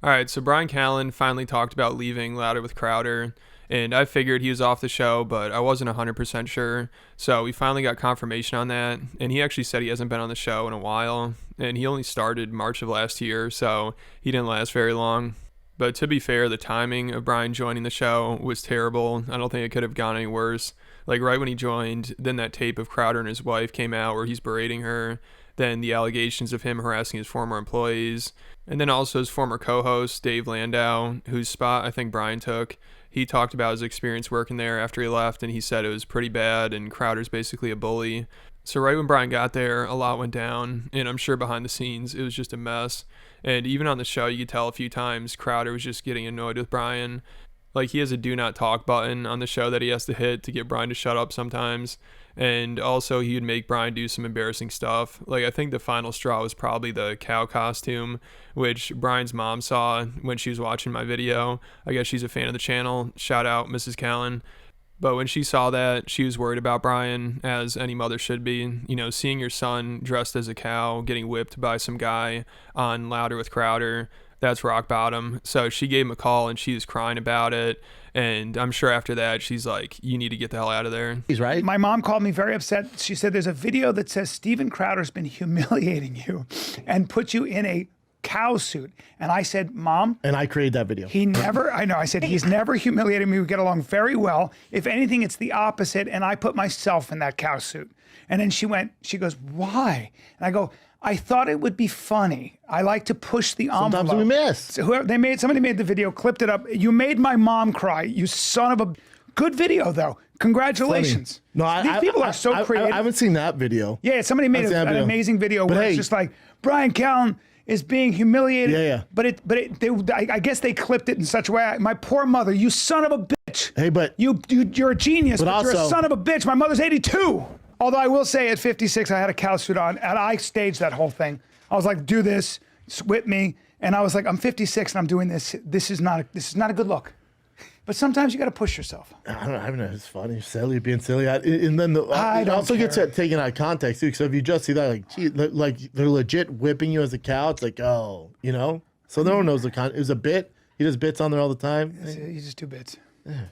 All right, so Bryan Callen finally talked about leaving Louder with Crowder, and I figured he was off the show, but I wasn't 100% sure. So we finally got confirmation on that, and he actually said he hasn't been on the show in a while, and he only started March of last year, so he didn't last very long. But to be fair, the timing of Bryan joining the show was terrible. I don't think it could have gone any worse. Like right when he joined, then that tape of Crowder and his wife came out where he's berating her, then the allegations of him harassing his former employees, and then also his former co-host, Dave Landau, whose spot I think Bryan took. He talked about his experience working there after he left, and he said it was pretty bad, and Crowder's basically a bully. So right when Bryan got there, a lot went down, and I'm sure behind the scenes, it was just a mess. And even on the show, you could tell a few times Crowder was just getting annoyed with Bryan. Like, he has a do not talk button on the show that he has to hit to get Bryan to shut up sometimes. And also, he would make Bryan do some embarrassing stuff. Like, I think the final straw was probably the cow costume, which Bryan's mom saw when she was watching my video. I guess she's a fan of the channel. Shout out, Mrs. Callen. But when she saw that, she was worried about Bryan, as any mother should be. You know, seeing your son dressed as a cow, getting whipped by some guy on Louder with Crowder, that's rock bottom. So she gave him a call and she was crying about it. And I'm sure after that, she's like, you need to get the hell out of there. He's right. My mom called me very upset. She said, there's a video that says Steven Crowder's been humiliating you and put you in a cow suit. And I said, Mom. And I created that video. I said, he's never humiliated me. We get along very well. If anything, it's the opposite. And I put myself in that cow suit. And then she goes, why? And I go, I thought it would be funny. I like to push the envelope. Sometimes we miss. So somebody made the video, clipped it up. You made my mom cry, you son of a... Good video, though. Congratulations. No, These people are so creative. I haven't seen that video. Yeah, somebody made an amazing video where it's just like, Bryan Callen is being humiliated. Yeah. I guess they clipped it in such a way. My poor mother, you son of a bitch. Hey, but... You're a genius, but you're a also, son of a bitch. My mother's 82. Although I will say at 56, I had a cow suit on, and I staged that whole thing. I was like, do this, whip me. And I was like, I'm 56 and I'm doing this. This is not a good look. But sometimes you got to push yourself. I don't know. It's funny, silly, being silly. And then it also gets taken out of context, too. So if you just see that, like, gee, like they're legit whipping you as a cow, it's like, oh, you know? So no one knows the context. It was a bit. He does bits on there all the time. You just do bits. Yeah.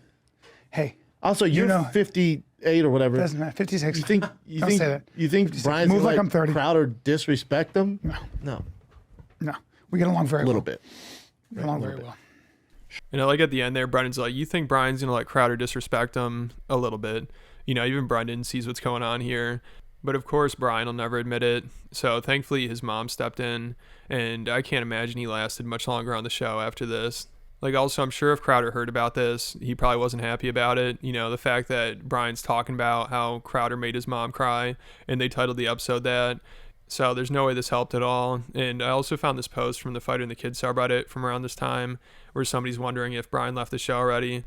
Hey. Also, you're 58 or whatever. Doesn't matter. 56. Don't say that. You think Bryan's move like I'm 30. Crowder disrespect them? No. We get along very well. A little bit. We get along very well. You know, like at the end there, Brendan's like, you think Bryan's going to let Crowder disrespect him? A little bit. You know, even Brendan sees what's going on here. But of course, Bryan will never admit it. So thankfully, his mom stepped in. And I can't imagine he lasted much longer on the show after this. Like, also, I'm sure if Crowder heard about this, he probably wasn't happy about it. You know, the fact that Bryan's talking about how Crowder made his mom cry, and they titled the episode that. So there's no way this helped at all. And I also found this post from the Fighter and the Kid subreddit from around this time, where somebody's wondering if Bryan left the show already.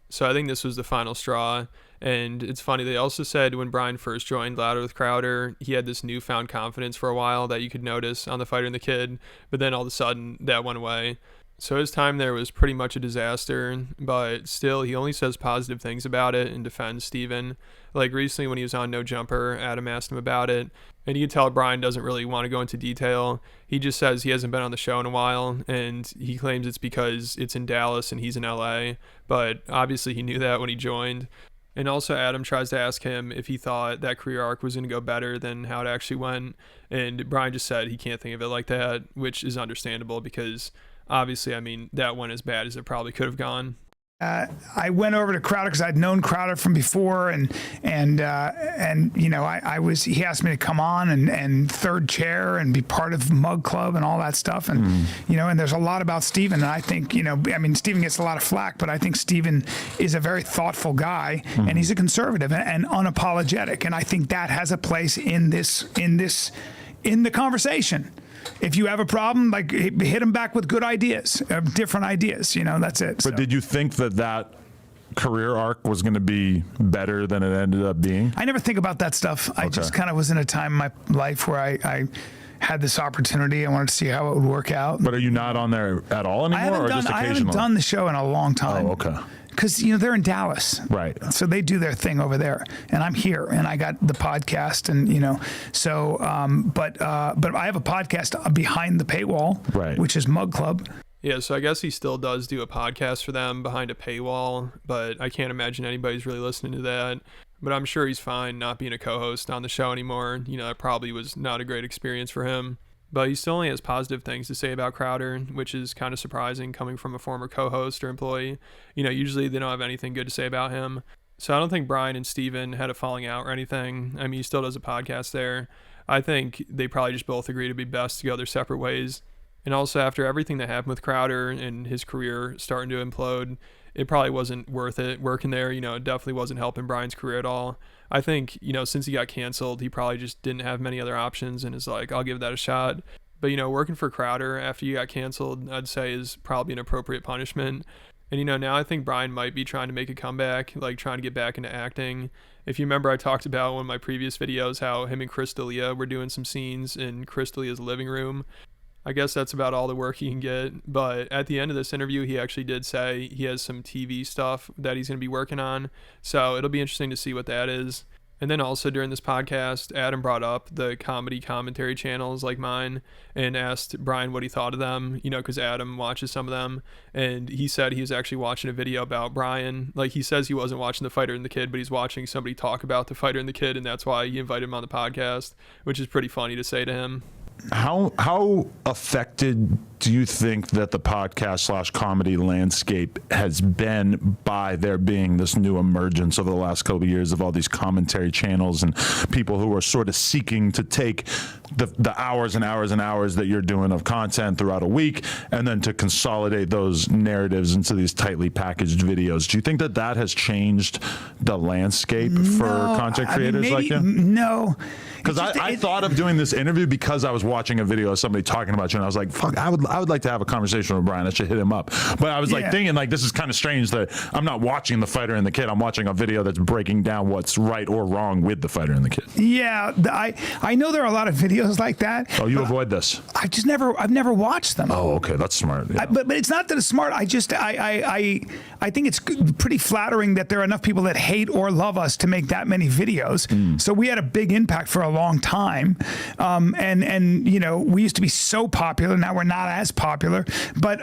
So I think this was the final straw. And it's funny, they also said when Bryan first joined Louder with Crowder, he had this newfound confidence for a while that you could notice on the Fighter and the Kid, but then all of a sudden that went away. So his time there was pretty much a disaster, but still he only says positive things about it and defends Steven. Like recently when he was on No Jumper, Adam asked him about it, and you can tell Bryan doesn't really want to go into detail. He just says he hasn't been on the show in a while, and he claims it's because it's in Dallas and he's in LA, but obviously he knew that when he joined. And also Adam tries to ask him if he thought that career arc was going to go better than how it actually went, and Bryan just said he can't think of it like that, which is understandable because obviously, I mean, that went as bad as it probably could have gone. I went over to Crowder because I'd known Crowder from before, and you know, he asked me to come on and third chair and be part of Mug Club and all that stuff, and you know, and there's a lot about Steven, and I think, you know, I mean, Steven gets a lot of flack, but I think Steven is a very thoughtful guy, and he's a conservative and unapologetic, and I think that has a place in the conversation. If you have a problem, like, hit him back with good ideas, different ideas. You know, that's it. But did you think that career arc was going to be better than it ended up being? I never think about that stuff. I just kind of was in a time in my life where I had this opportunity. I wanted to see how it would work out. But are you not on there at all anymore, or just occasionally? I haven't done the show in a long time. Oh, okay. Because, you know, they're in Dallas. Right. So they do their thing over there. And I'm here. And I got the podcast. And, you know, so, but I have a podcast behind the paywall, right, which is Mug Club. Yeah, so I guess he still does do a podcast for them behind a paywall, but I can't imagine anybody's really listening to that. But I'm sure he's fine not being a co-host on the show anymore. That probably was not a great experience for him. But he still only has positive things to say about Crowder, which is kind of surprising coming from a former co-host or employee. Usually they don't have anything good to say about him. So I don't think Bryan and Steven had a falling out or anything. I mean, he still does a podcast there. I think they probably just both agree to be best to go their separate ways. And also, after everything that happened with Crowder and his career starting to implode, it probably wasn't worth it working there. It definitely wasn't helping Bryan's career at all. I think, since he got canceled, he probably just didn't have many other options and is like, I'll give that a shot. But, working for Crowder after you got canceled, I'd say is probably an appropriate punishment. And, now I think Bryan might be trying to make a comeback, like trying to get back into acting. If you remember, I talked about in one of my previous videos how him and Chris D'Elia were doing some scenes in Chris D'Elia's living room. I guess that's about all the work he can get. But at the end of this interview, he actually did say he has some TV stuff that he's going to be working on. So it'll be interesting to see what that is. And then also during this podcast, Adam brought up the comedy commentary channels like mine and asked Bryan what he thought of them, because Adam watches some of them. And he said he was actually watching a video about Bryan. Like, he says he wasn't watching The Fighter and the Kid, but he's watching somebody talk about The Fighter and the Kid, and that's why he invited him on the podcast, which is pretty funny to say to him. How affected do you think that the podcast / comedy landscape has been by there being this new emergence over the last couple of years of all these commentary channels and people who are sort of seeking to take the hours and hours and hours that you're doing of content throughout a week and then to consolidate those narratives into these tightly packaged videos? Do you think that has changed the landscape for content creators like you? No. Because I thought of doing this interview because I was watching a video of somebody talking about you, and I was like, fuck, I would like to have a conversation with Bryan. I should hit him up. But I was like thinking, like, this is kind of strange that I'm not watching The Fighter and the Kid. I'm watching a video that's breaking down what's right or wrong with The Fighter and the Kid. Yeah, I know there are a lot of videos like that. Oh, you avoid this? I've never watched them. Oh, okay, that's smart. Yeah. But it's not that it's smart. I think it's pretty flattering that there are enough people that hate or love us to make that many videos. So we had a big impact for a long time, and we used to be so popular. Now we're not as popular, but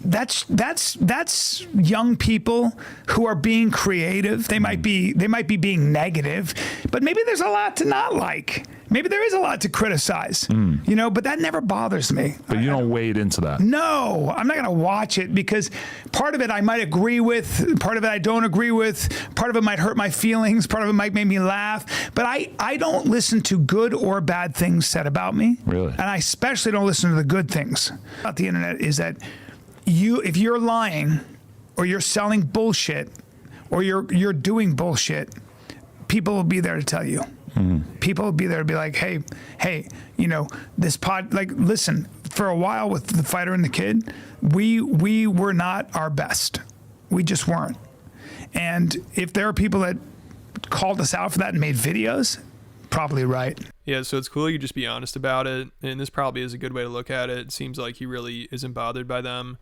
that's young people who are being creative. They might be being negative, but maybe there's a lot to not like. Maybe there is a lot to criticize, but that never bothers me. But you don't wade into that. No, I'm not going to watch it because part of it I might agree with, part of it I don't agree with, part of it might hurt my feelings, part of it might make me laugh. But I don't listen to good or bad things said about me. Really? And I especially don't listen to the good things about the internet is that if you're lying or you're selling bullshit or you're doing bullshit, people will be there to tell you. People will be there to be like, hey, this listen, for a while with The Fighter and the Kid, we were not our best. We just weren't. And if there are people that called us out for that and made videos, probably right. Yeah, so it's cool you just be honest about it, and this probably is a good way to look at it. It seems like he really isn't bothered by them,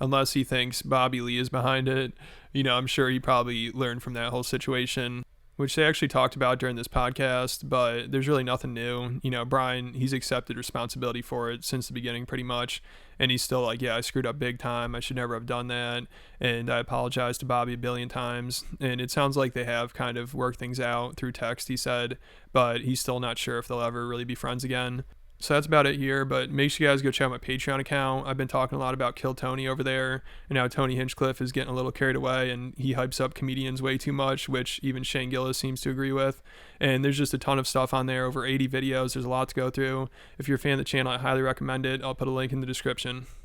unless he thinks Bobby Lee is behind it. I'm sure he probably learned from that whole situation, which they actually talked about during this podcast, but there's really nothing new. Bryan, he's accepted responsibility for it since the beginning pretty much, and he's still like, yeah, I screwed up big time. I should never have done that, and I apologize to Bobby a billion times. And it sounds like they have kind of worked things out through text, he said, but he's still not sure if they'll ever really be friends again. So that's about it here, but make sure you guys go check out my Patreon account. I've been talking a lot about Kill Tony over there, and now Tony Hinchcliffe is getting a little carried away, and he hypes up comedians way too much, which even Shane Gillis seems to agree with. And there's just a ton of stuff on there, over 80 videos. There's a lot to go through. If you're a fan of the channel, I highly recommend it. I'll put a link in the description.